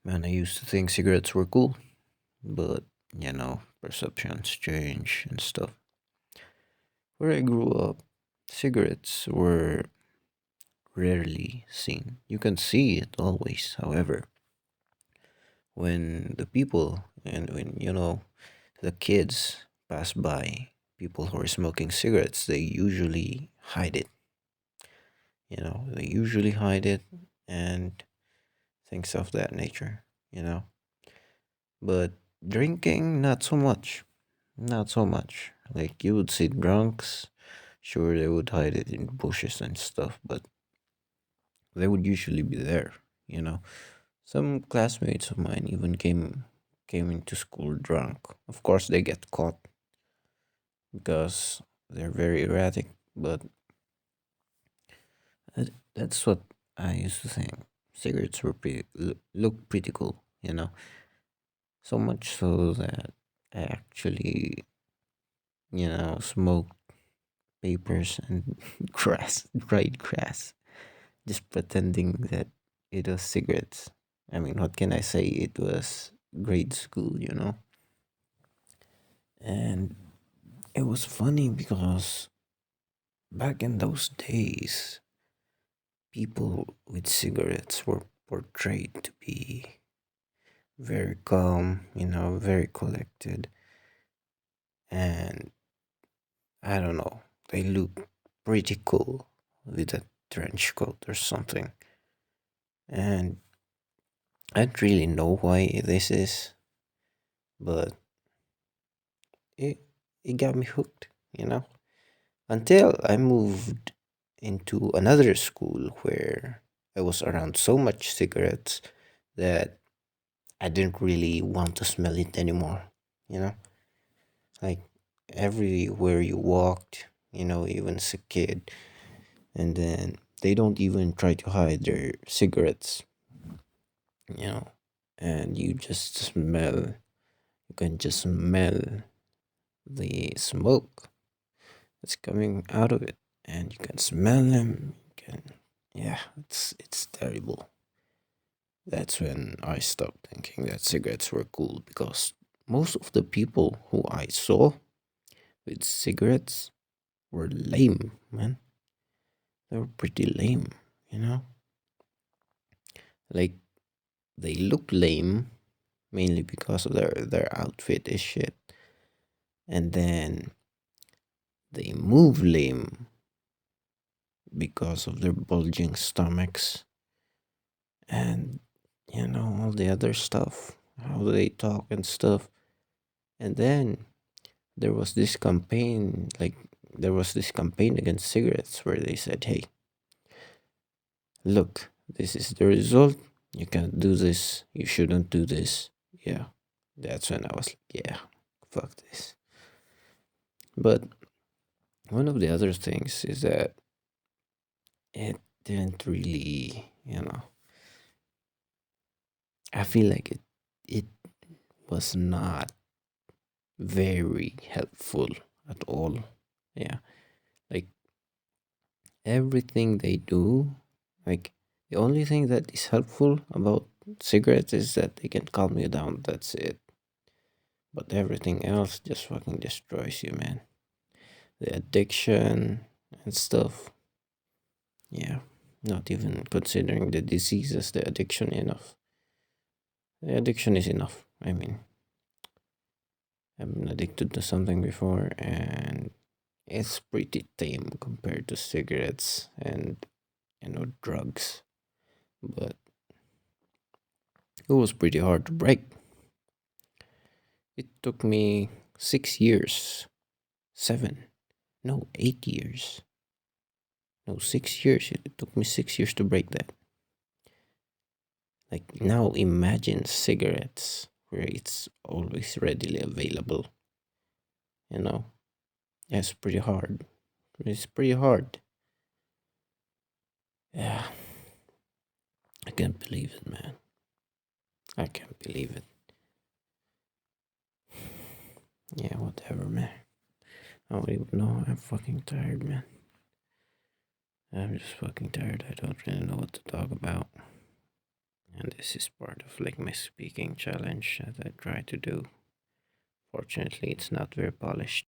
Man, I used to think cigarettes were cool, but perceptions change and stuff. Where I grew up, cigarettes were rarely seen. You can see it always, however, when the people and when the kids pass by people who are smoking cigarettes, they usually hide it. They usually hide it and things of that nature, you know. But drinking, not so much. Not so much. Like you would see drunks, sure they would hide it in bushes and stuff, but they would usually be there, you know. Some classmates of mine even came into school drunk. Of course they get caught because they're very erratic, but that's what I used to think. Cigarettes were look pretty cool, you know. So much so that I actually, smoked papers and dried grass, just pretending that it was cigarettes. I mean, what can I say? It was grade school, And it was funny because back in those days, people with cigarettes were portrayed to be very calm, very collected. And I don't know, they look pretty cool with a trench coat or something. And I don't really know why this is, but it it got me hooked, until I moved into another school where I was around so much cigarettes that I didn't really want to smell it anymore, you know? Like everywhere you walked, even as a kid, and then they don't even try to hide their cigarettes, you know, and you can just smell the smoke that's coming out of it, and you can smell them. Yeah, it's terrible. That's when I stopped thinking that cigarettes were cool because most of the people who I saw with cigarettes were lame, man. They were pretty lame, you know? Like they look lame mainly because of their outfit is shit. And then they move lame because of their bulging stomachs and all the other stuff, how they talk and stuff. And then there was this campaign, against cigarettes where they said, "Hey, look, this is the result. You can't do this. You shouldn't do this." Yeah, that's when I was like, "Yeah, fuck this." But one of the other things is that it didn't really, I feel like it was not very helpful at all. Yeah, like everything they do, like the only thing that is helpful about cigarettes is that they can calm you down. That's it. But everything else just fucking destroys you, man. The addiction and stuff. Yeah, not even considering the diseases, the addiction enough. The addiction is enough. I mean, I've been addicted to something before and it's pretty tame compared to cigarettes and drugs. But it was pretty hard to break. It took me 6 years, seven, no, 8 years, no, 6 years. It took me 6 years to break that. Like now, imagine cigarettes where it's always readily available. You know, it's pretty hard. It's pretty hard. Yeah, I can't believe it, man. I can't believe it. Yeah, whatever, man. I don't even know. I'm fucking tired, man. I'm just fucking tired. I don't really know what to talk about. And this is part of like my speaking challenge that I try to do. Fortunately, it's not very polished.